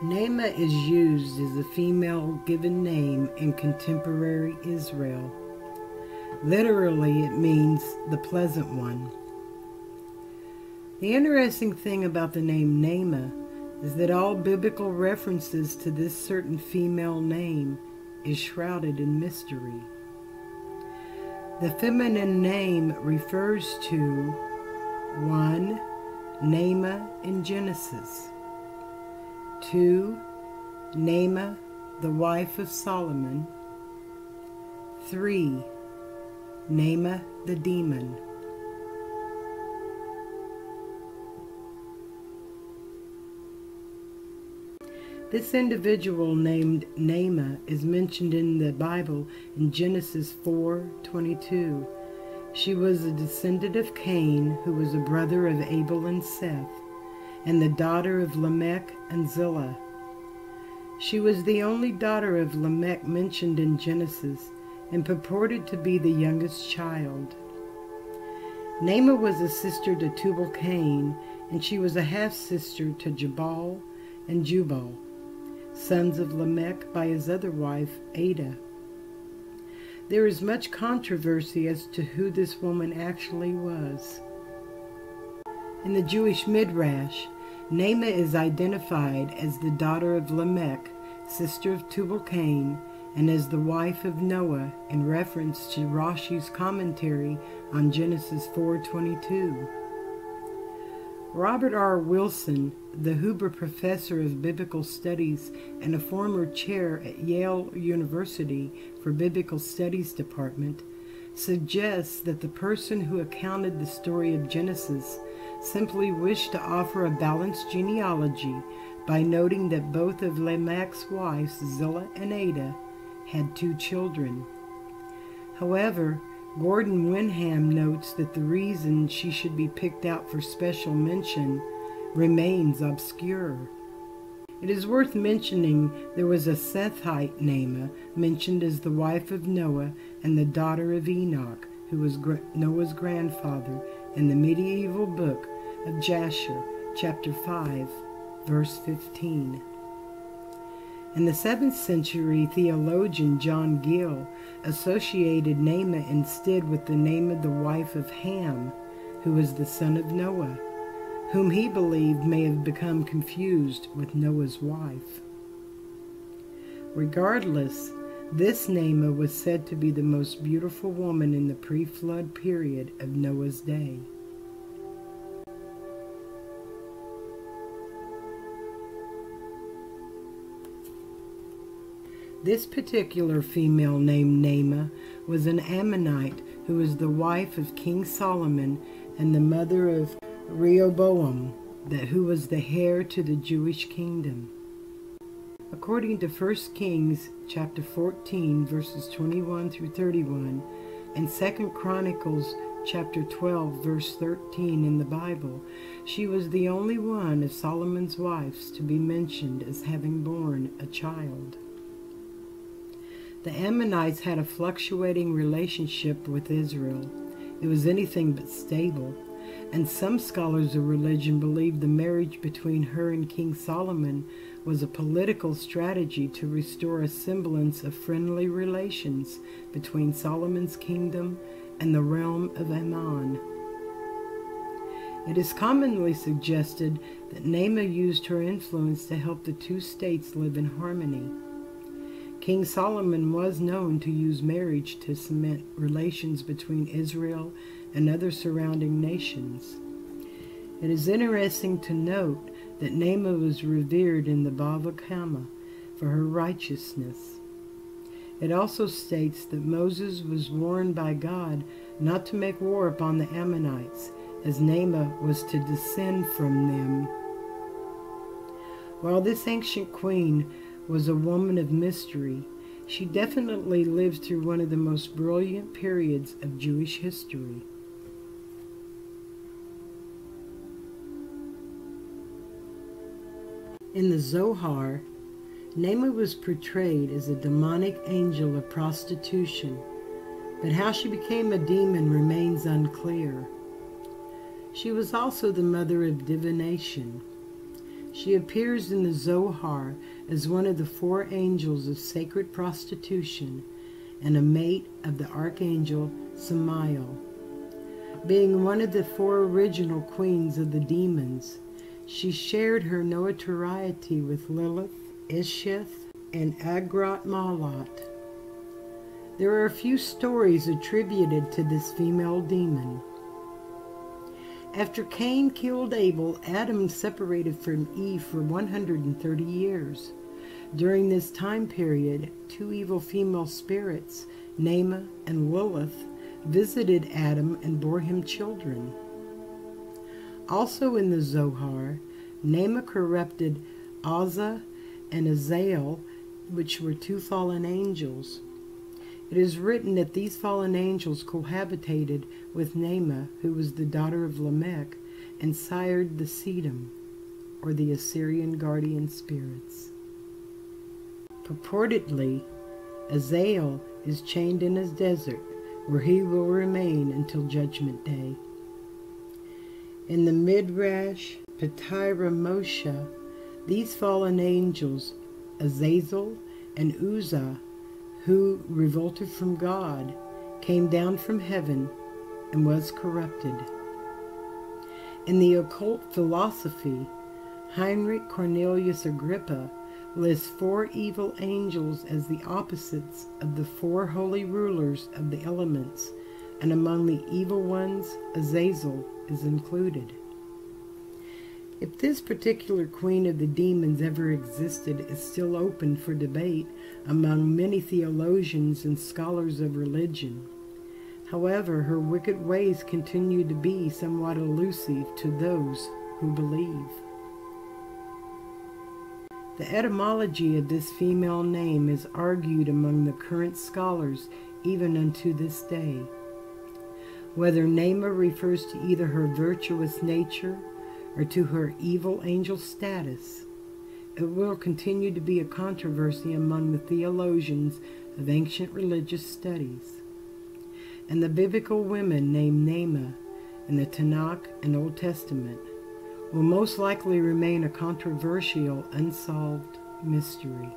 Naamah is used as a female given name in contemporary Israel. Literally, it means the pleasant one. The interesting thing about the name Naamah is that all biblical references to this certain female name is shrouded in mystery. The feminine name refers to 1. Naamah in Genesis, 2. Naamah, the wife of Solomon, 3. Naamah the demon. This individual named Naamah is mentioned in the Bible in Genesis 4:22. She was a descendant of Cain, who was a brother of Abel and Seth, and the daughter of Lamech and Zillah. She was the only daughter of Lamech mentioned in Genesis, and purported to be the youngest child. Naamah was a sister to Tubal-Cain, and she was a half-sister to Jabal and Jubal, sons of Lamech by his other wife, Ada. There is much controversy as to who this woman actually was. In the Jewish Midrash, Naamah is identified as the daughter of Lamech, sister of Tubal-Cain, and as the wife of Noah in reference to Rashi's commentary on Genesis 4:22. Robert R. Wilson, the Huber Professor of Biblical Studies and a former chair at Yale University for Biblical Studies Department, suggests that the person who accounted the story of Genesis simply wished to offer a balanced genealogy by noting that both of Lamech's wives, Zillah and Ada, had 2 children. However, Gordon Wenham notes that the reason she should be picked out for special mention remains obscure. It is worth mentioning there was a Sethite Naamah mentioned as the wife of Noah and the daughter of Enoch, who was Noah's grandfather, in the medieval book of Jasher, chapter 5, verse 15. In the 7th century, theologian John Gill associated Naamah instead with the Naamah, the wife of Ham, who was the son of Noah, whom he believed may have become confused with Noah's wife. Regardless, this Naamah was said to be the most beautiful woman in the pre-flood period of Noah's day. This particular female named Naamah was an Ammonite who was the wife of King Solomon and the mother of Rehoboam, who was the heir to the Jewish kingdom. According to 1 Kings chapter 14, verses 21 through 31, and 2 Chronicles chapter 12, verse 13 in the Bible, she was the only one of Solomon's wives to be mentioned as having borne a child. The Ammonites had a fluctuating relationship with Israel. It was anything but stable, and some scholars of religion believe the marriage between her and King Solomon was a political strategy to restore a semblance of friendly relations between Solomon's kingdom and the realm of Ammon. It is commonly suggested that Naamah used her influence to help the 2 states live in harmony. King Solomon was known to use marriage to cement relations between Israel and other surrounding nations. It is interesting to note that Naamah was revered in the Bava Kama for her righteousness. It also states that Moses was warned by God not to make war upon the Ammonites, as Naamah was to descend from them. While this ancient queen was a woman of mystery, she definitely lived through one of the most brilliant periods of Jewish history. In the Zohar, Naamah was portrayed as a demonic angel of prostitution, but how she became a demon remains unclear. She was also the mother of divination. She appears in the Zohar as one of the 4 angels of sacred prostitution and a mate of the archangel Samael. Being one of the 4 original queens of the demons, she shared her notoriety with Lilith, Ishith, and Agrat Malat. There are a few stories attributed to this female demon. After Cain killed Abel, Adam separated from Eve for 130 years. During this time period, 2 evil female spirits, Naamah and Lilith, visited Adam and bore him children. Also in the Zohar, Naamah corrupted Uzzah and Azazel, which were 2 fallen angels. It is written that these fallen angels cohabitated with Naamah, who was the daughter of Lamech, and sired the Sedum, or the Assyrian guardian spirits. Purportedly, Azazel is chained in his desert, where he will remain until Judgment Day. In the Midrash Petira Moshe, these fallen angels, Azazel and Uzzah, who revolted from God, came down from heaven and was corrupted. In the occult philosophy, Heinrich Cornelius Agrippa lists 4 evil angels as the opposites of the 4 holy rulers of the elements, and among the evil ones, Azazel is included. If this particular queen of the demons ever existed is still open for debate among many theologians and scholars of religion. However, her wicked ways continue to be somewhat elusive to those who believe. The etymology of this female name is argued among the current scholars even unto this day. Whether Naamah refers to either her virtuous nature or to her evil angel status, it will continue to be a controversy among the theologians of ancient religious studies. And the biblical women named Naamah in the Tanakh and Old Testament will most likely remain a controversial, unsolved mystery.